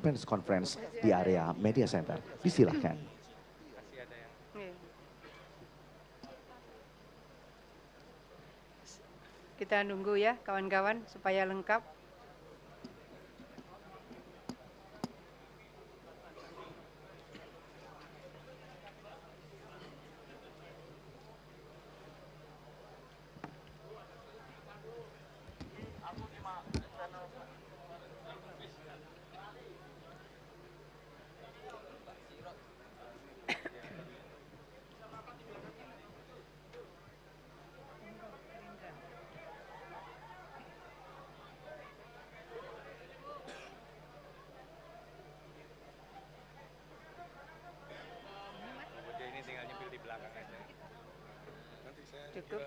press conference di area media center. Disilahkan. Kita nunggu ya kawan-kawan supaya lengkap.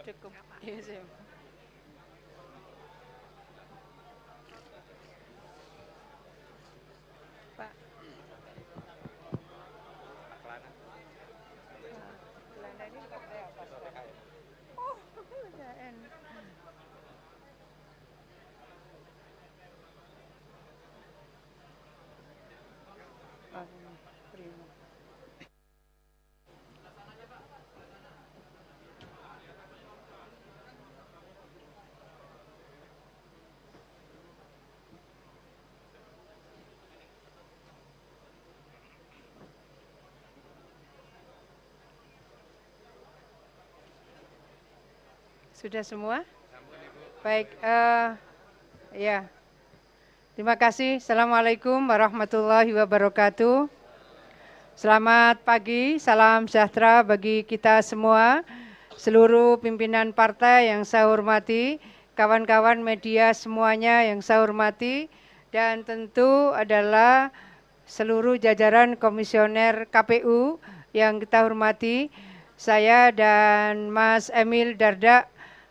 Cukup. Yes, ya. Pak. Kelana ini pakai apa? Oh, PKN. Prima. Sudah semua? Baik, ya. Terima kasih. Assalamualaikum warahmatullahi wabarakatuh. Selamat pagi, salam sejahtera bagi kita semua, seluruh pimpinan partai yang saya hormati, kawan-kawan media semuanya yang saya hormati, dan tentu adalah seluruh jajaran komisioner KPU yang kita hormati. Saya dan Mas Emil Dardak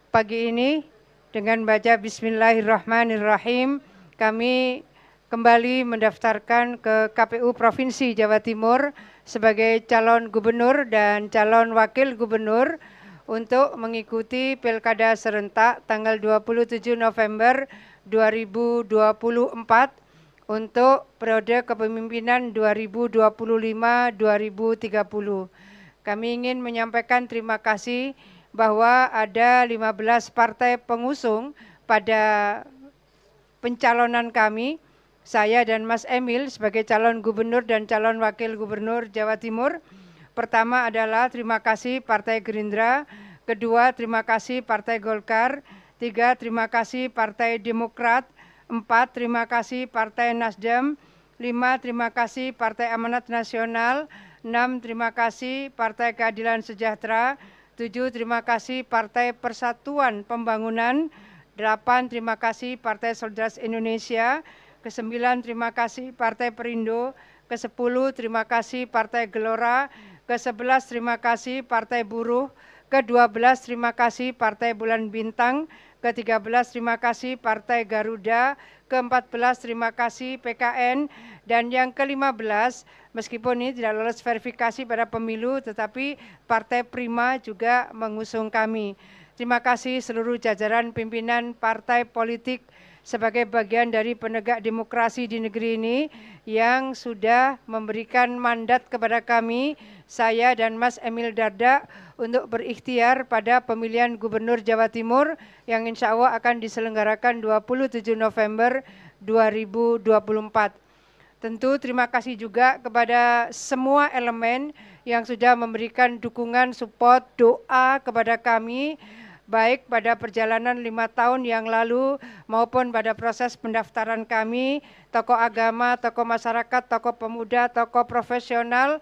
pagi ini dengan baca Bismillahirrahmanirrahim kami kembali mendaftarkan ke KPU Provinsi Jawa Timur sebagai calon gubernur dan calon wakil gubernur untuk mengikuti Pilkada serentak tanggal 27 November 2024 untuk periode kepemimpinan 2025-2030. Kami ingin menyampaikan terima kasih bahwa ada 15 partai pengusung pada pencalonan kami, saya dan Mas Emil sebagai calon gubernur dan calon wakil gubernur Jawa Timur. Pertama adalah terima kasih Partai Gerindra, kedua terima kasih Partai Golkar, tiga terima kasih Partai Demokrat, empat terima kasih Partai Nasdem, lima terima kasih Partai Amanat Nasional, enam terima kasih Partai Keadilan Sejahtera, 7 terima kasih Partai Persatuan Pembangunan, 8 terima kasih Partai Solidaritas Indonesia, ke-9 terima kasih Partai Perindo, ke-10 terima kasih Partai Gelora, ke-11 terima kasih Partai Buruh, ke-12 terima kasih Partai Bulan Bintang, ke-13 terima kasih Partai Garuda, ke-14 terima kasih PKN, dan yang ke-15 meskipun ini tidak lolos verifikasi pada pemilu tetapi Partai Prima juga mengusung kami. Terima kasih seluruh jajaran pimpinan partai politik sebagai bagian dari penegak demokrasi di negeri ini yang sudah memberikan mandat kepada kami, saya dan Mas Emil Dardak untuk berikhtiar pada pemilihan Gubernur Jawa Timur yang insya Allah akan diselenggarakan 27 November 2024. Tentu terima kasih juga kepada semua elemen yang sudah memberikan dukungan, support, doa kepada kami, baik pada perjalanan 5 tahun yang lalu maupun pada proses pendaftaran kami, tokoh agama, tokoh masyarakat, tokoh pemuda, tokoh profesional,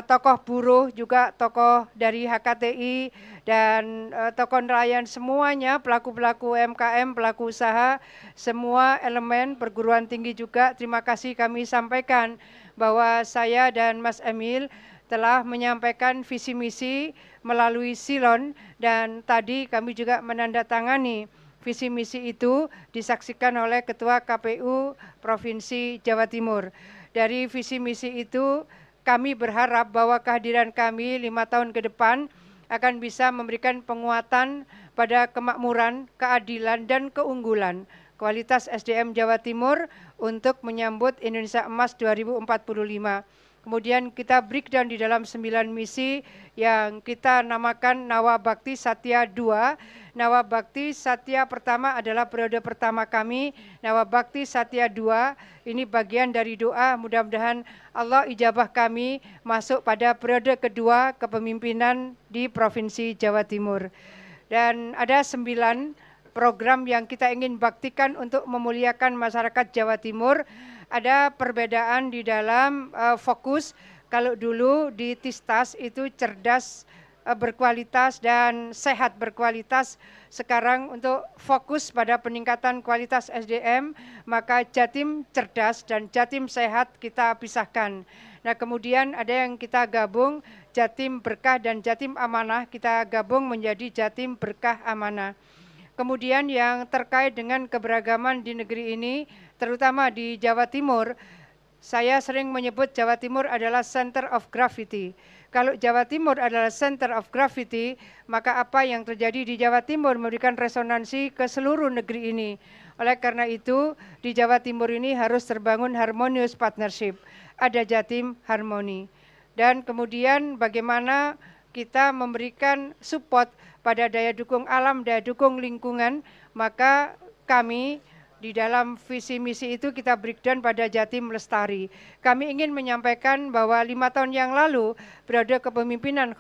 tokoh buruh, juga tokoh dari HKTI, dan tokoh nelayan semuanya, pelaku-pelaku UMKM, pelaku usaha, semua elemen perguruan tinggi juga. Terima kasih kami sampaikan bahwa saya dan Mas Emil telah menyampaikan visi misi melalui silon dan tadi kami juga menandatangani visi misi itu disaksikan oleh Ketua KPU Provinsi Jawa Timur. Dari visi misi itu kami berharap bahwa kehadiran kami 5 tahun ke depan akan bisa memberikan penguatan pada kemakmuran, keadilan, dan keunggulan kualitas SDM Jawa Timur untuk menyambut Indonesia Emas 2045. Kemudian kita breakdown di dalam 9 misi yang kita namakan Nawa Bakti Satya 2. Nawa Bakti Satya pertama adalah periode pertama kami, Nawa Bakti Satya 2. Ini bagian dari doa, mudah-mudahan Allah ijabah kami masuk pada periode kedua kepemimpinan di Provinsi Jawa Timur. Dan ada 9 program yang kita ingin baktikan untuk memuliakan masyarakat Jawa Timur. Ada perbedaan di dalam fokus. Kalau dulu di Tistas itu cerdas, berkualitas dan sehat berkualitas. Sekarang untuk fokus pada peningkatan kualitas SDM, maka Jatim cerdas dan Jatim sehat kita pisahkan. Nah, kemudian ada yang kita gabung, Jatim berkah dan Jatim amanah, kita gabung menjadi Jatim berkah amanah. Kemudian yang terkait dengan keberagaman di negeri ini, terutama di Jawa Timur, saya sering menyebut Jawa Timur adalah center of gravity. Kalau Jawa Timur adalah center of gravity, maka apa yang terjadi di Jawa Timur memberikan resonansi ke seluruh negeri ini. Oleh karena itu, di Jawa Timur ini harus terbangun harmonious partnership. Ada Jatim Harmoni. Dan kemudian bagaimana kita memberikan support pada daya dukung alam, daya dukung lingkungan, maka kami di dalam visi misi itu kita breakdown pada Jatim Lestari. Kami ingin menyampaikan bahwa 5 tahun yang lalu, periode kepemimpinan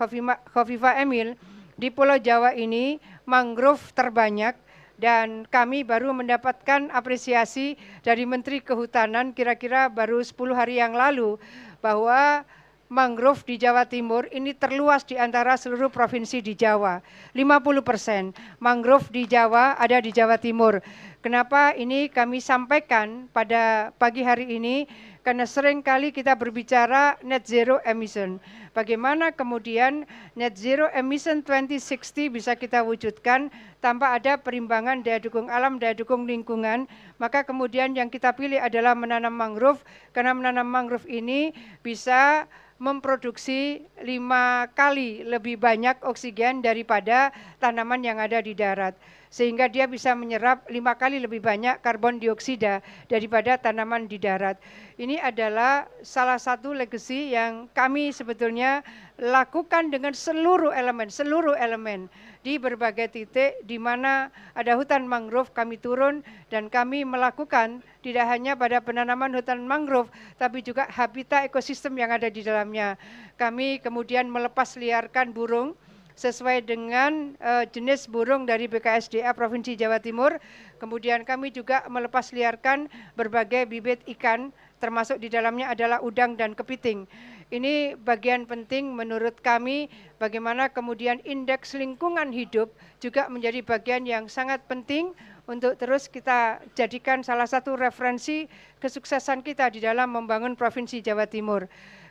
Khofifah Emil, di Pulau Jawa ini mangrove terbanyak, dan kami baru mendapatkan apresiasi dari Menteri Kehutanan kira-kira baru 10 hari yang lalu, bahwa mangrove di Jawa Timur ini terluas di antara seluruh provinsi di Jawa. 50% mangrove di Jawa ada di Jawa Timur. Kenapa ini kami sampaikan pada pagi hari ini? Karena sering kali kita berbicara net zero emission. Bagaimana kemudian net zero emission 2060 bisa kita wujudkan tanpa ada perimbangan daya dukung alam, daya dukung lingkungan. Maka kemudian yang kita pilih adalah menanam mangrove, karena menanam mangrove ini bisa memproduksi 5 kali lebih banyak oksigen daripada tanaman yang ada di darat. Sehingga dia bisa menyerap 5 kali lebih banyak karbon dioksida daripada tanaman di darat. Ini adalah salah satu legacy yang kami sebetulnya lakukan dengan seluruh elemen di berbagai titik di mana ada hutan mangrove kami turun, dan kami melakukan tidak hanya pada penanaman hutan mangrove tapi juga habitat ekosistem yang ada di dalamnya. Kami kemudian melepas liarkan burung sesuai dengan jenis burung dari BKSDA Provinsi Jawa Timur. Kemudian kami juga melepas liarkan berbagai bibit ikan, termasuk di dalamnya adalah udang dan kepiting. Ini bagian penting menurut kami, bagaimana kemudian indeks lingkungan hidup juga menjadi bagian yang sangat penting untuk terus kita jadikan salah satu referensi kesuksesan kita di dalam membangun Provinsi Jawa Timur.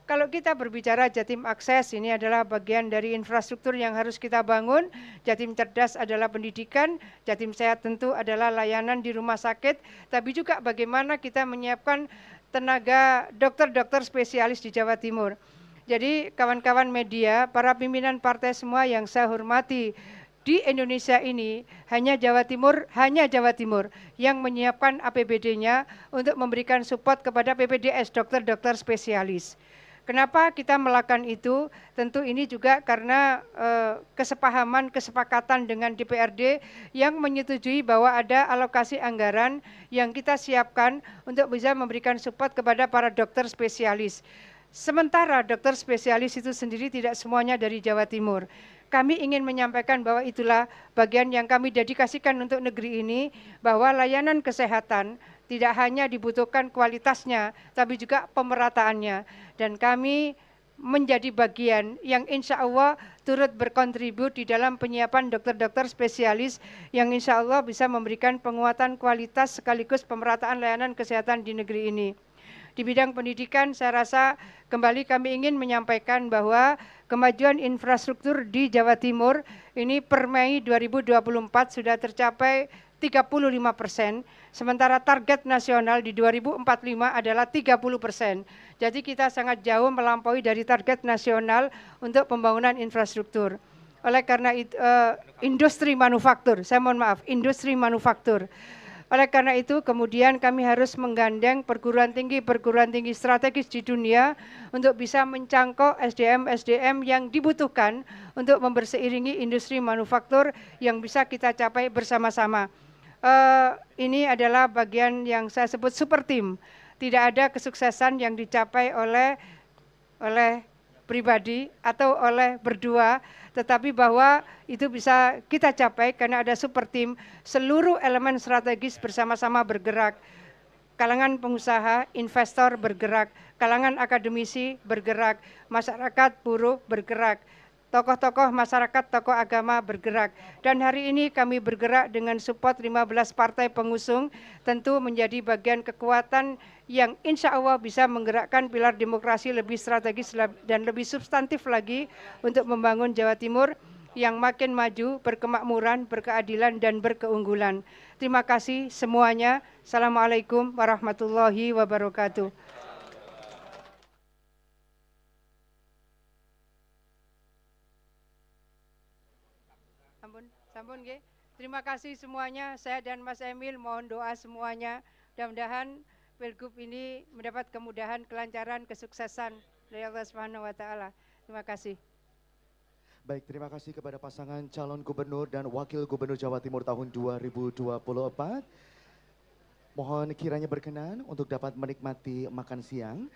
Kalau kita berbicara Jatim Akses, ini adalah bagian dari infrastruktur yang harus kita bangun. Jatim Cerdas adalah pendidikan, Jatim Sehat tentu adalah layanan di rumah sakit, tapi juga bagaimana kita menyiapkan tenaga dokter-dokter spesialis di Jawa Timur. Jadi kawan-kawan media, para pimpinan partai semua yang saya hormati, di Indonesia ini hanya Jawa Timur yang menyiapkan APBD-nya untuk memberikan support kepada PPDS, dokter-dokter spesialis. Kenapa kita melakukan itu? Tentu ini juga karena kesepakatan dengan DPRD yang menyetujui bahwa ada alokasi anggaran yang kita siapkan untuk bisa memberikan support kepada para dokter spesialis. Sementara dokter spesialis itu sendiri tidak semuanya dari Jawa Timur. Kami ingin menyampaikan bahwa itulah bagian yang kami dedikasikan untuk negeri ini, bahwa layanan kesehatan tidak hanya dibutuhkan kualitasnya, tapi juga pemerataannya. Dan kami menjadi bagian yang insya Allah turut berkontribut di dalam penyiapan dokter-dokter spesialis yang insya Allah bisa memberikan penguatan kualitas sekaligus pemerataan layanan kesehatan di negeri ini. Di bidang pendidikan, saya rasa kembali kami ingin menyampaikan bahwa kemajuan infrastruktur di Jawa Timur ini per Mei 2024 sudah tercapai 35%, sementara target nasional di 2045 adalah 30%. Jadi kita sangat jauh melampaui dari target nasional untuk pembangunan infrastruktur. Oleh karena itu, industri manufaktur, saya mohon maaf, industri manufaktur. Oleh karena itu, kemudian kami harus menggandeng perguruan tinggi strategis di dunia untuk bisa mencangkok SDM-SDM yang dibutuhkan untuk memberseiringi industri manufaktur yang bisa kita capai bersama-sama. Ini adalah bagian yang saya sebut super team. Tidak ada kesuksesan yang dicapai oleh pribadi atau oleh berdua, tetapi bahwa itu bisa kita capai karena ada super team, seluruh elemen strategis bersama-sama bergerak. Kalangan pengusaha, investor bergerak, kalangan akademisi bergerak, masyarakat buruh bergerak, tokoh-tokoh masyarakat, tokoh agama bergerak. Dan hari ini kami bergerak dengan support 15 partai pengusung, tentu menjadi bagian kekuatan yang insya Allah bisa menggerakkan pilar demokrasi lebih strategis dan lebih substantif lagi untuk membangun Jawa Timur yang makin maju, berkemakmuran, berkeadilan, dan berkeunggulan. Terima kasih semuanya. Assalamualaikum warahmatullahi wabarakatuh. Sampun nggih. Terima kasih semuanya. Saya dan Mas Emil mohon doa semuanya. Mudah-mudahan Pilgub ini mendapat kemudahan, kelancaran, kesuksesan dari Allah Subhanahu wa taala. Terima kasih. Baik, terima kasih kepada pasangan calon gubernur dan wakil gubernur Jawa Timur tahun 2024. Mohon kiranya berkenan untuk dapat menikmati makan siang